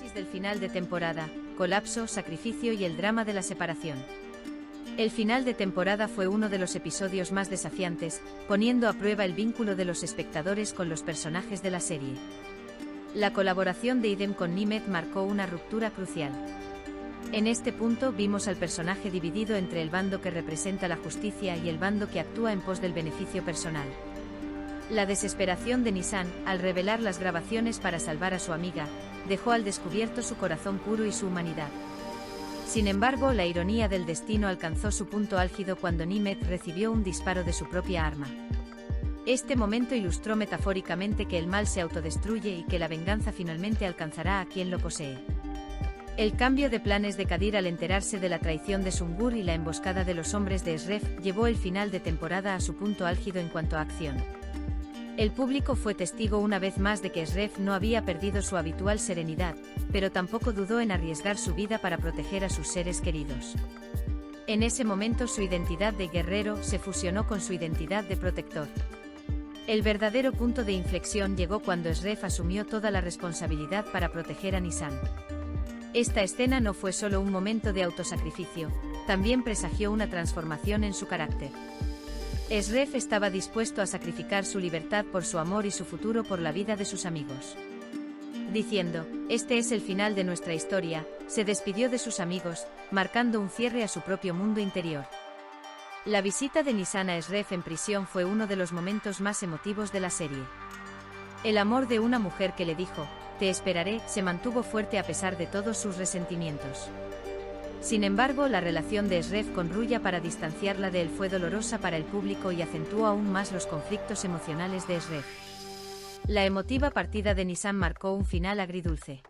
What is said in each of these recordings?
Análisis del final de temporada, colapso, sacrificio y el drama de la separación. El final de temporada fue uno de los episodios más desafiantes, poniendo a prueba el vínculo de los espectadores con los personajes de la serie. La colaboración de Idem con Nimet marcó una ruptura crucial. En este punto vimos al personaje dividido entre el bando que representa la justicia y el bando que actúa en pos del beneficio personal. La desesperación de Nisan, al revelar las grabaciones para salvar a su amiga, dejó al descubierto su corazón puro y su humanidad. Sin embargo, la ironía del destino alcanzó su punto álgido cuando Nimet recibió un disparo de su propia arma. Este momento ilustró metafóricamente que el mal se autodestruye y que la venganza finalmente alcanzará a quien lo posee. El cambio de planes de Kadir al enterarse de la traición de Sungur y la emboscada de los hombres de Esref llevó el final de temporada a su punto álgido en cuanto a acción. El público fue testigo una vez más de que Esref no había perdido su habitual serenidad, pero tampoco dudó en arriesgar su vida para proteger a sus seres queridos. En ese momento su identidad de guerrero se fusionó con su identidad de protector. El verdadero punto de inflexión llegó cuando Esref asumió toda la responsabilidad para proteger a Nisan. Esta escena no fue solo un momento de autosacrificio, también presagió una transformación en su carácter. Esref estaba dispuesto a sacrificar su libertad por su amor y su futuro por la vida de sus amigos. Diciendo, "Este es el final de nuestra historia", se despidió de sus amigos, marcando un cierre a su propio mundo interior. La visita de Nisan a Esref en prisión fue uno de los momentos más emotivos de la serie. El amor de una mujer que le dijo, "Te esperaré", se mantuvo fuerte a pesar de todos sus resentimientos. Sin embargo, la relación de Esref con Ruya para distanciarla de él fue dolorosa para el público y acentuó aún más los conflictos emocionales de Esref. La emotiva partida de Nisan marcó un final agridulce.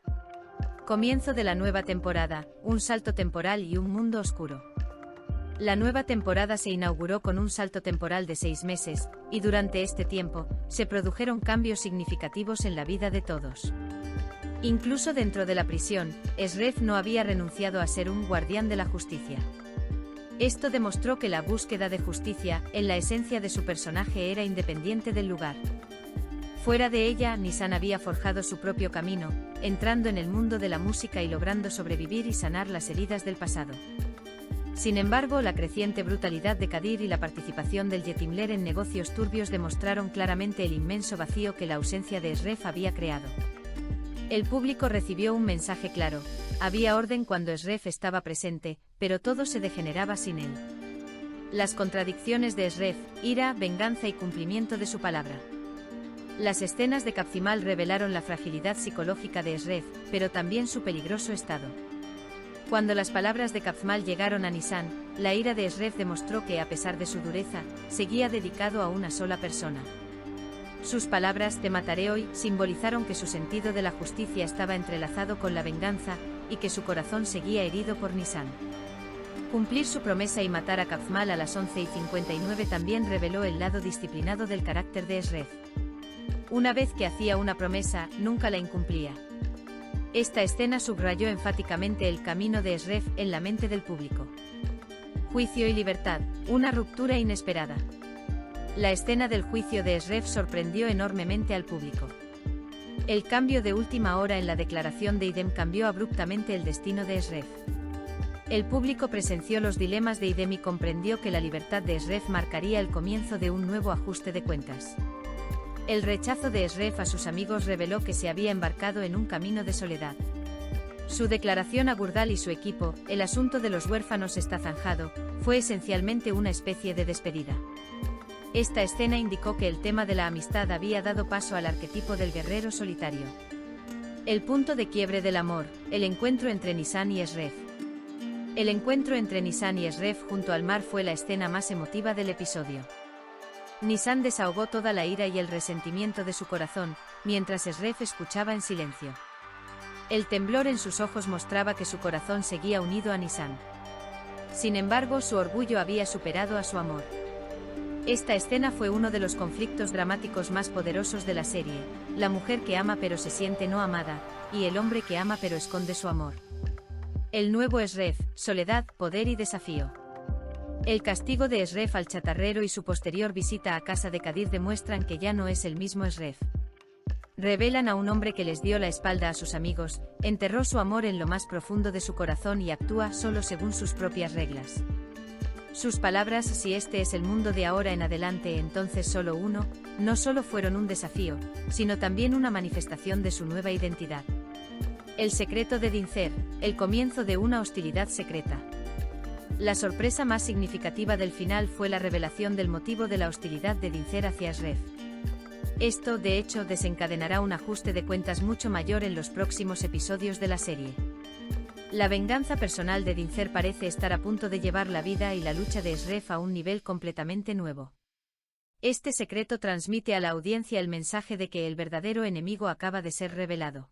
Comienzo de la nueva temporada, un salto temporal y un mundo oscuro. La nueva temporada se inauguró con un salto temporal de 6 meses, y durante este tiempo, se produjeron cambios significativos en la vida de todos. Incluso dentro de la prisión, Esref no había renunciado a ser un guardián de la justicia. Esto demostró que la búsqueda de justicia, en la esencia de su personaje, era independiente del lugar. Fuera de ella, Nisan había forjado su propio camino, entrando en el mundo de la música y logrando sobrevivir y sanar las heridas del pasado. Sin embargo, la creciente brutalidad de Kadir y la participación del Yetimler en negocios turbios demostraron claramente el inmenso vacío que la ausencia de Esref había creado. El público recibió un mensaje claro: había orden cuando Esref estaba presente, pero todo se degeneraba sin él. Las contradicciones de Esref, ira, venganza y cumplimiento de su palabra. Las escenas de Capzimal revelaron la fragilidad psicológica de Esref, pero también su peligroso estado. Cuando las palabras de Capzimal llegaron a Nisan, la ira de Esref demostró que, a pesar de su dureza, seguía dedicado a una sola persona. Sus palabras, "te mataré hoy", simbolizaron que su sentido de la justicia estaba entrelazado con la venganza, y que su corazón seguía herido por Nisan. Cumplir su promesa y matar a Capzimal a las 11:59 también reveló el lado disciplinado del carácter de Esref. Una vez que hacía una promesa, nunca la incumplía. Esta escena subrayó enfáticamente el camino de Esref en la mente del público. Juicio y libertad, una ruptura inesperada. La escena del juicio de Esref sorprendió enormemente al público. El cambio de última hora en la declaración de Idem cambió abruptamente el destino de Esref. El público presenció los dilemas de Idem y comprendió que la libertad de Esref marcaría el comienzo de un nuevo ajuste de cuentas. El rechazo de Esref a sus amigos reveló que se había embarcado en un camino de soledad. Su declaración a Gurdal y su equipo, "el asunto de los huérfanos está zanjado", fue esencialmente una especie de despedida. Esta escena indicó que el tema de la amistad había dado paso al arquetipo del guerrero solitario. El punto de quiebre del amor, el encuentro entre Nisan y Esref. El encuentro entre Nisan y Esref junto al mar fue la escena más emotiva del episodio. Nisan desahogó toda la ira y el resentimiento de su corazón, mientras Esref escuchaba en silencio. El temblor en sus ojos mostraba que su corazón seguía unido a Nisan. Sin embargo, su orgullo había superado a su amor. Esta escena fue uno de los conflictos dramáticos más poderosos de la serie: la mujer que ama pero se siente no amada, y el hombre que ama pero esconde su amor. El nuevo Esref, soledad, poder y desafío. El castigo de Esref al chatarrero y su posterior visita a casa de Kadir demuestran que ya no es el mismo Esref. Revelan a un hombre que les dio la espalda a sus amigos, enterró su amor en lo más profundo de su corazón y actúa solo según sus propias reglas. Sus palabras, si este es el mundo de ahora en adelante, entonces solo uno, no solo fueron un desafío, sino también una manifestación de su nueva identidad. El secreto de Dincer, el comienzo de una hostilidad secreta. La sorpresa más significativa del final fue la revelación del motivo de la hostilidad de Dincer hacia Shrek. Esto, de hecho, desencadenará un ajuste de cuentas mucho mayor en los próximos episodios de la serie. La venganza personal de Dincer parece estar a punto de llevar la vida y la lucha de Shrek a un nivel completamente nuevo. Este secreto transmite a la audiencia el mensaje de que el verdadero enemigo acaba de ser revelado.